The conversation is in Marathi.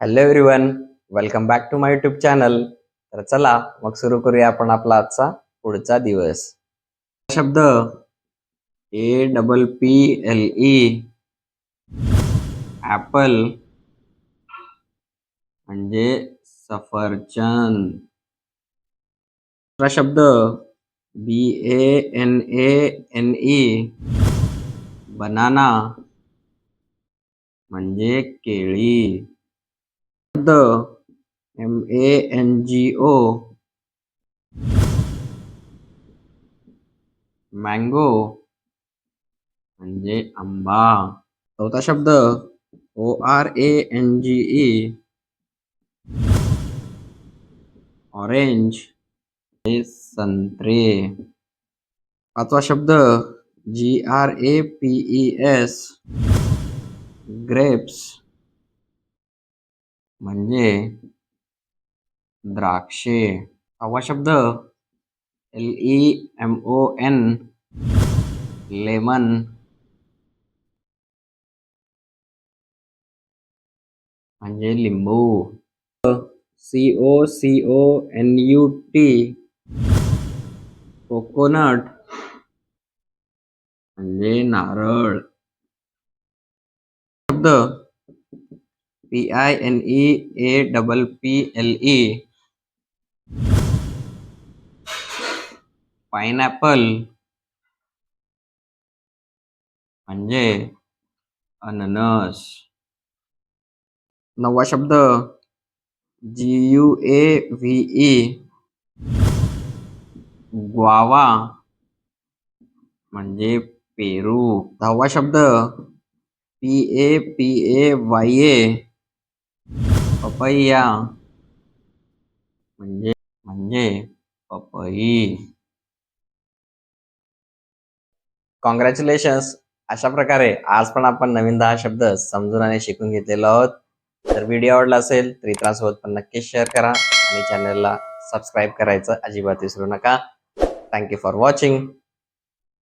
Hello everyone, welcome back to my YouTube channel. तर चला मग सुरू करूया आपण आपला आजचा पुढचा दिवस. शब्द APPLE ॲपल म्हणजे सफरचंद. दुसरा शब्द BANANE बनाना म्हणजे केळी. शब्द MANGO मँगो म्हणजे आंबा. चौथा शब्द ORANGE ऑरेंज हे संत्रे. पाचवा शब्द GRAPES ग्रेप्स म्हणजे द्राक्षे. सहावा शब्द LEMON लेमन म्हणजे लिंबू. COCONUT कोकोनट म्हणजे नारळ. शब्द PINEAPPLE पाइनॲपल म्हणजे अननस. नववा शब्द GUAVE ग्वावा म्हणजे पेरू. दहावा शब्द PAPAYA पपैया म्हणजे पपई. कॉंग्रॅच्युलेशन्स. अशा प्रकारे आज पण आपण नवीन 10 शब्द समजून आणि शिकून घेतलेलो आहोत. जर व्हिडिओ आवडला असेल तर इतरांसोबत पण नक्कीच शेअर करा आणि चॅनलला सबस्क्राईब करायचं अजिबात विसरू नका. Thank you for watching.